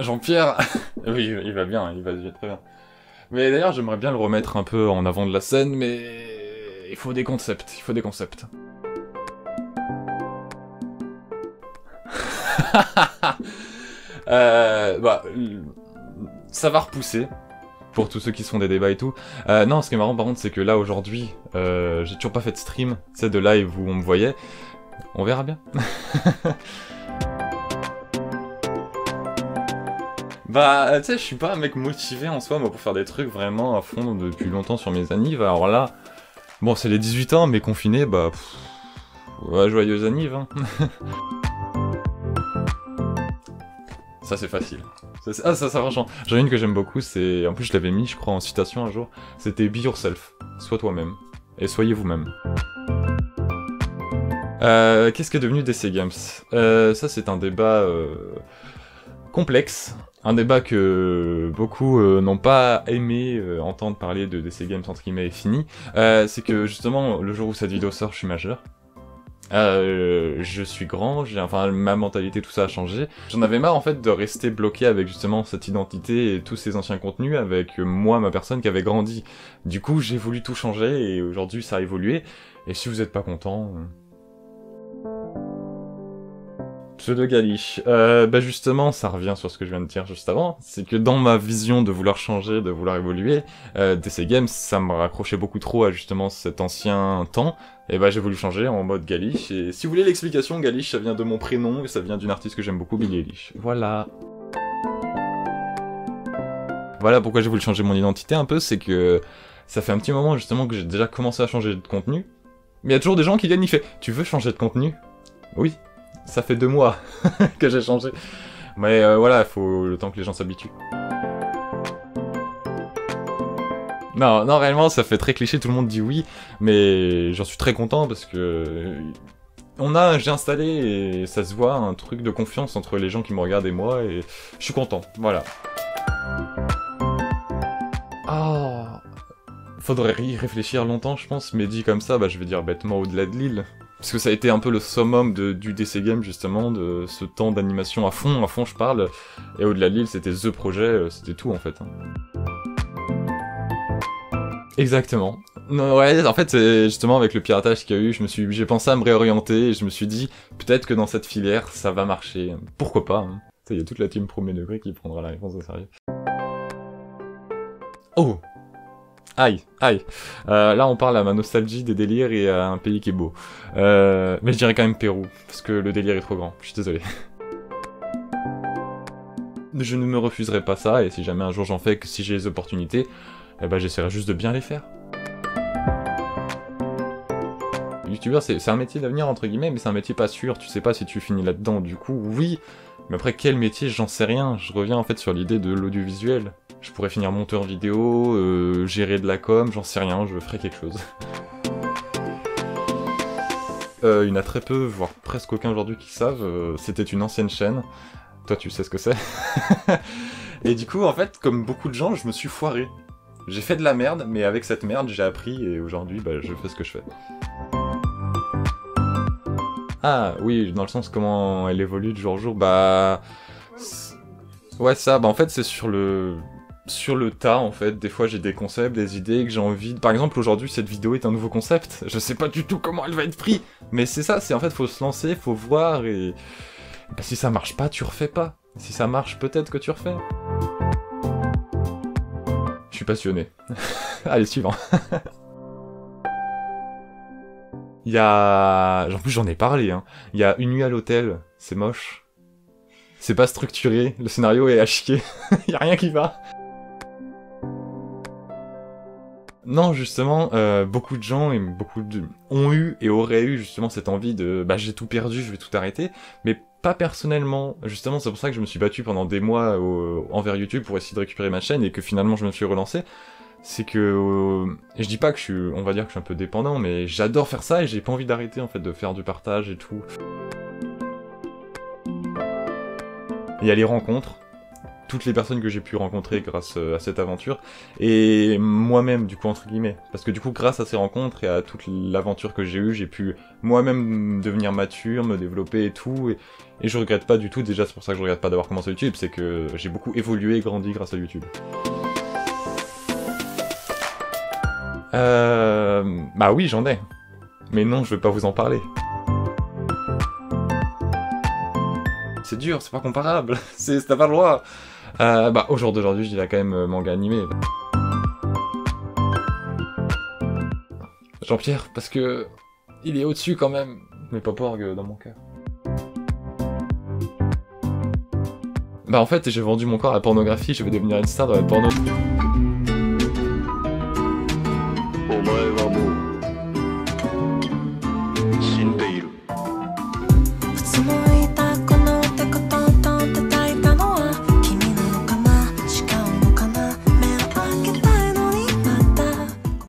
Jean-Pierre. Oui, il va bien, il va très bien. Mais d'ailleurs, j'aimerais bien le remettre un peu en avant de la scène, mais il faut des concepts, il faut des concepts. Bah, ça va repousser, pour tous ceux qui sont des débats et tout. Non, ce qui est marrant par contre, c'est que là, aujourd'hui, j'ai toujours pas fait de stream, c'est de live où on me voyait. On verra bien. Bah, tu sais, je suis pas un mec motivé en soi, moi, pour faire des trucs vraiment à fond depuis longtemps sur mes annives. Alors là, bon, c'est les 18 ans, mais confiné, bah... ouais, joyeuse anniv, hein. Ça, c'est facile. Ça, franchement. J'en ai une que j'aime beaucoup, c'est... En plus, je l'avais mis, je crois, en citation un jour. C'était « Be yourself ». Sois toi-même. Et soyez vous-même. Qu'est-ce qui est devenu DC Games? Ça, c'est un débat complexe. Un débat que beaucoup n'ont pas aimé entendre parler de DC Games entre guillemets est fini. C'est que justement, le jour où cette vidéo sort, je suis majeur. Je suis grand, enfin ma mentalité, tout ça a changé. J'en avais marre en fait de rester bloqué avec justement cette identité et tous ces anciens contenus, avec moi, ma personne qui avait grandi. Du coup, j'ai voulu tout changer et aujourd'hui ça a évolué. Et si vous êtes pas content... Pseudo Galich. Bah justement, ça revient sur ce que je viens de dire juste avant, c'est que dans ma vision de vouloir changer, de vouloir évoluer, DC Games, ça me raccrochait beaucoup trop à justement cet ancien temps, et bah j'ai voulu changer en mode Galich, et si vous voulez l'explication, Galich, ça vient de mon prénom, et ça vient d'une artiste que j'aime beaucoup, Billie Eilish. Voilà. Voilà pourquoi j'ai voulu changer mon identité un peu, c'est que ça fait un petit moment justement que j'ai déjà commencé à changer de contenu, mais il y a toujours des gens qui viennent y faire « Tu veux changer de contenu ?» Oui. Ça fait 2 mois que j'ai changé. Mais voilà, il faut le temps que les gens s'habituent. Non, réellement, ça fait très cliché, tout le monde dit oui, mais j'en suis très content parce que... J'ai installé, et ça se voit, un truc de confiance entre les gens qui me regardent et moi, et je suis content, voilà. Oh, faudrait y réfléchir longtemps, je pense, mais dit comme ça, bah je vais dire bêtement Au-delà de l'île. Parce que ça a été un peu le summum du DC Game, justement, de ce temps d'animation à fond je parle. Et Au-delà de l'île, c'était THE projet, c'était tout, en fait. Exactement. Non, ouais, en fait, c'est justement avec le piratage qu'il y a eu, j'ai pensé à me réorienter, et je me suis dit, peut-être que dans cette filière, ça va marcher. Pourquoi pas, hein. Tu sais, il y a toute la team premier degré qui prendra la réponse au sérieux. Oh! Aïe. Là, on parle à ma nostalgie, des délires et à un pays qui est beau. Mais je dirais quand même Pérou, parce que le délire est trop grand. Je suis désolé. Je ne me refuserai pas ça, et si jamais un jour j'en fais, que si j'ai les opportunités, eh ben j'essaierai juste de bien les faire. YouTubeur, c'est un métier d'avenir, entre guillemets, mais c'est un métier pas sûr, tu sais pas si tu finis là-dedans, du coup, oui. Mais après, quel métier, j'en sais rien. Je reviens en fait sur l'idée de l'audiovisuel. Je pourrais finir monteur vidéo, gérer de la com, j'en sais rien, je ferai quelque chose. Il y en a très peu, voire presque aucun aujourd'hui qui savent, c'était une ancienne chaîne. Toi tu sais ce que c'est. Et du coup, en fait, comme beaucoup de gens, je me suis foiré. J'ai fait de la merde, mais avec cette merde, j'ai appris, et aujourd'hui, bah, je fais ce que je fais. Ah, oui, dans le sens comment elle évolue de jour en jour, bah... Ouais, ça, bah en fait, c'est sur le tas, en fait. Des fois, j'ai des concepts, des idées que j'ai envie... Par exemple, aujourd'hui, cette vidéo est un nouveau concept. Je sais pas du tout comment elle va être prise. Mais c'est ça, c'est en fait, faut se lancer, faut voir, et... Bah, si ça marche pas, tu refais pas. Si ça marche, peut-être que tu refais. Je suis passionné. Allez, suivant. Il y a... En plus, j'en ai parlé, hein. Il y a Une nuit à l'hôtel, c'est moche. C'est pas structuré, le scénario est à chier. Il y a rien qui va. Non, justement, beaucoup de gens ont eu et auraient eu justement cette envie de « bah j'ai tout perdu, je vais tout arrêter », mais pas personnellement. Justement, c'est pour ça que je me suis battu pendant des mois envers YouTube pour essayer de récupérer ma chaîne et que finalement je me suis relancé. C'est que... et je dis pas que on va dire que je suis un peu dépendant, mais j'adore faire ça et j'ai pas envie d'arrêter en fait de faire du partage et tout. Il y a les rencontres. toutes les personnes que j'ai pu rencontrer grâce à cette aventure, et moi-même, du coup, entre guillemets. Parce que du coup, grâce à ces rencontres et à toute l'aventure que j'ai eue, j'ai pu moi-même devenir mature, me développer et tout, et je regrette pas du tout. Déjà, c'est pour ça que je regrette pas d'avoir commencé YouTube, c'est que j'ai beaucoup évolué et grandi grâce à YouTube. Bah oui, j'en ai. Mais non, je vais pas vous en parler. C'est dur, c'est pas comparable, t'as pas le droit. Bah, au jour d'aujourd'hui, je dirais quand même manga animé. Jean-Pierre, parce que il est au-dessus quand même. Mais pas Porg dans mon cœur. Bah en fait, j'ai vendu mon corps à la pornographie, je vais devenir une star de la porno.